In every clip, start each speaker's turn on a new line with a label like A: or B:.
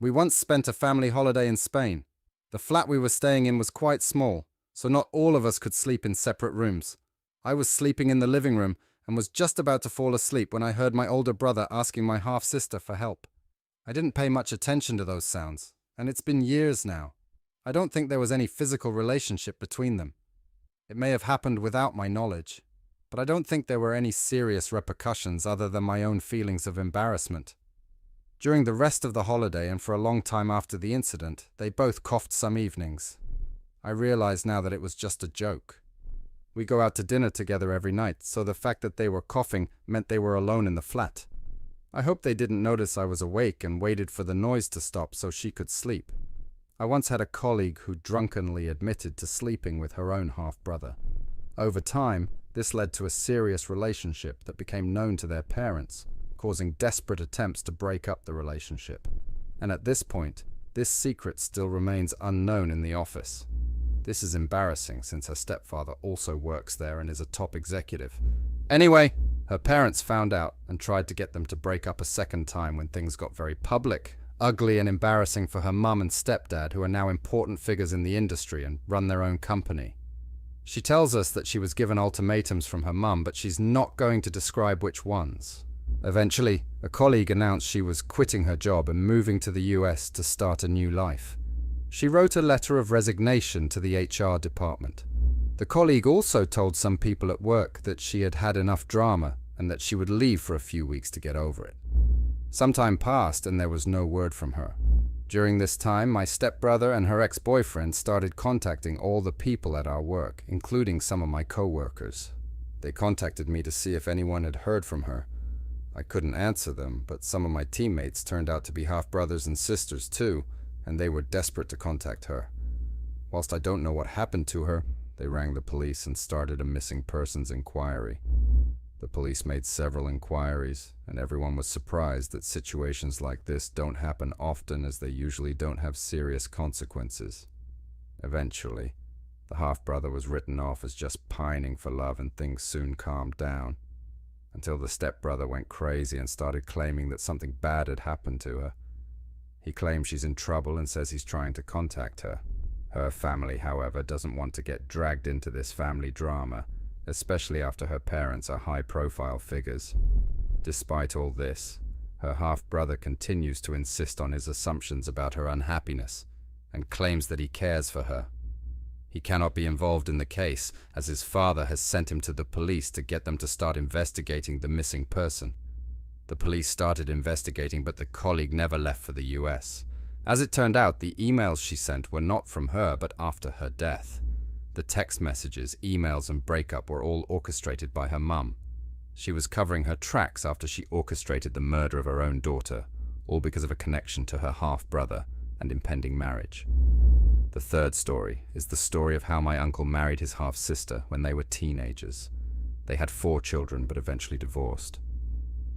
A: We once spent a family holiday in Spain. The flat we were staying in was quite small, so not all of us could sleep in separate rooms. I was sleeping in the living room and was just about to fall asleep when I heard my older brother asking my half-sister for help. I didn't pay much attention to those sounds, and it's been years now. I don't think there was any physical relationship between them. It may have happened without my knowledge, but I don't think there were any serious repercussions other than my own feelings of embarrassment. During the rest of the holiday and for a long time after the incident, they both coughed some evenings. I realize now that it was just a joke. We go out to dinner together every night, so the fact that they were coughing meant they were alone in the flat. I hope they didn't notice I was awake and waited for the noise to stop so she could sleep. I once had a colleague who drunkenly admitted to sleeping with her own half-brother. Over time, this led to a serious relationship that became known to their parents, causing desperate attempts to break up the relationship. And at this point, this secret still remains unknown in the office. This is embarrassing since her stepfather also works there and is a top executive. Anyway, her parents found out and tried to get them to break up a second time when things got very public, ugly and embarrassing for her mum and stepdad, who are now important figures in the industry and run their own company. She tells us that she was given ultimatums from her mum, but she's not going to describe which ones. Eventually, a colleague announced she was quitting her job and moving to the US to start a new life. She wrote a letter of resignation to the HR department. The colleague also told some people at work that she had had enough drama and that she would leave for a few weeks to get over it. Some time passed and there was no word from her. During this time, my stepbrother and her ex-boyfriend started contacting all the people at our work, including some of my co-workers. They contacted me to see if anyone had heard from her. I couldn't answer them, but some of my teammates turned out to be half-brothers and sisters too, and they were desperate to contact her. Whilst I don't know what happened to her, they rang the police and started a missing persons inquiry. The police made several inquiries, and everyone was surprised that situations like this don't happen often, as they usually don't have serious consequences. Eventually, the half-brother was written off as just pining for love, and things soon calmed down, until the stepbrother went crazy and started claiming that something bad had happened to her. He claims she's in trouble and says he's trying to contact her. Her family, however, doesn't want to get dragged into this family drama, especially after her parents are high-profile figures. Despite all this, her half-brother continues to insist on his assumptions about her unhappiness and claims that he cares for her. He cannot be involved in the case, as his father has sent him to the police to get them to start investigating the missing person. The police started investigating, but the colleague never left for the US. As it turned out, the emails she sent were not from her, but after her death. The text messages, emails, and breakup were all orchestrated by her mum. She was covering her tracks after she orchestrated the murder of her own daughter, all because of a connection to her half-brother and impending marriage. The third story is the story of how my uncle married his half-sister when they were teenagers. They had 4 children, but eventually divorced.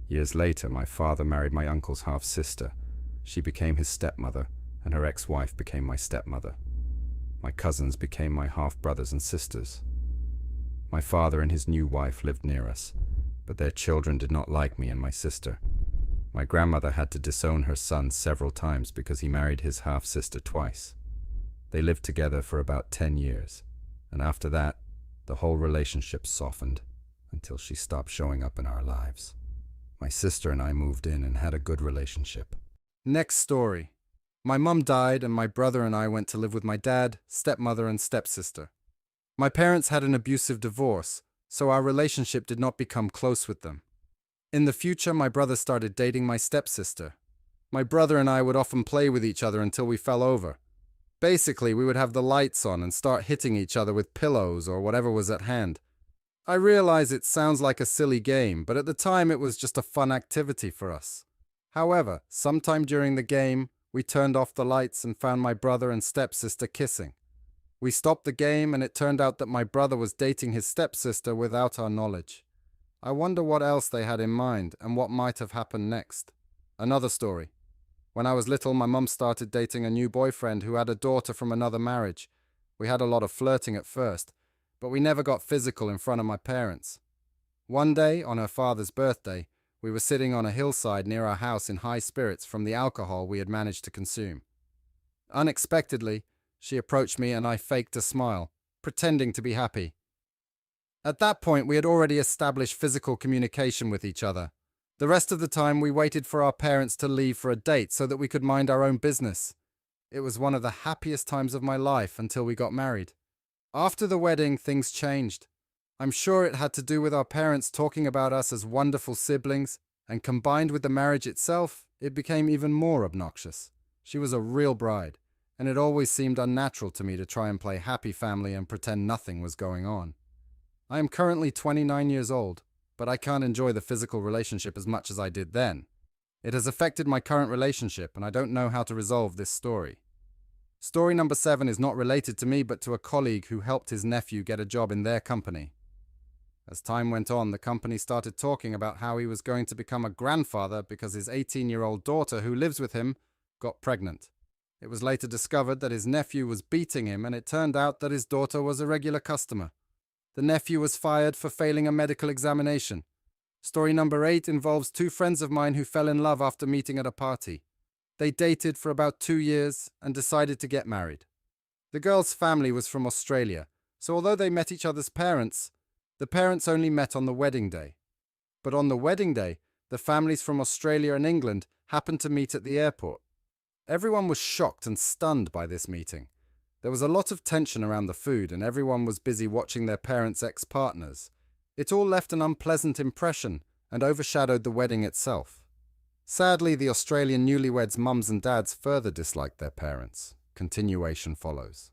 A: Years later, my father married my uncle's half-sister. She became his stepmother, and her ex-wife became my stepmother. My cousins became my half-brothers and sisters. My father and his new wife lived near us, but their children did not like me and my sister. My grandmother had to disown her son several times because he married his half-sister twice. They lived together for about 10 years, and after that, the whole relationship softened until she stopped showing up in our lives. My sister and I moved in and had a good relationship. Next story. My mum died and my brother and I went to live with my dad, stepmother, and stepsister. My parents had an abusive divorce, so our relationship did not become close with them. In the future, my brother started dating my stepsister. My brother and I would often play with each other until we fell over. Basically, we would have the lights on and start hitting each other with pillows or whatever was at hand. I realize it sounds like a silly game, but at the time it was just a fun activity for us. However, sometime during the game, we turned off the lights and found my brother and stepsister kissing. We stopped the game and it turned out that my brother was dating his stepsister without our knowledge. I wonder what else they had in mind and what might have happened next. Another story. When I was little, my mum started dating a new boyfriend who had a daughter from another marriage. We had a lot of flirting at first, but we never got physical in front of my parents. One day, on her father's birthday, We were sitting on a hillside near our house in high spirits from the alcohol we had managed to consume. Unexpectedly, she approached me and I faked a smile, pretending to be happy. At that point, we had already established physical communication with each other. The rest of the time, we waited for our parents to leave for a date so that we could mind our own business. It was one of the happiest times of my life until we got married. After the wedding, things changed. I'm sure it had to do with our parents talking about us as wonderful siblings, and combined with the marriage itself, it became even more obnoxious. She was a real bride, and it always seemed unnatural to me to try and play happy family and pretend nothing was going on. I am currently 29 years old, but I can't enjoy the physical relationship as much as I did then. It has affected my current relationship, and I don't know how to resolve this story. Story number 7 is not related to me but to a colleague who helped his nephew get a job in their company. As time went on, the company started talking about how he was going to become a grandfather because his 18-year-old daughter, who lives with him, got pregnant. It was later discovered that his nephew was beating him, and it turned out that his daughter was a regular customer. The nephew was fired for failing a medical examination. Story number 8 involves 2 friends of mine who fell in love after meeting at a party. They dated for about 2 years and decided to get married. The girl's family was from Australia, so although they met each other's parents, the parents only met on the wedding day. But on the wedding day, the families from Australia and England happened to meet at the airport. Everyone was shocked and stunned by this meeting. There was a lot of tension around the food, and everyone was busy watching their parents' ex-partners. It all left an unpleasant impression and overshadowed the wedding itself. Sadly, the Australian newlyweds' mums and dads further disliked their parents. Continuation follows.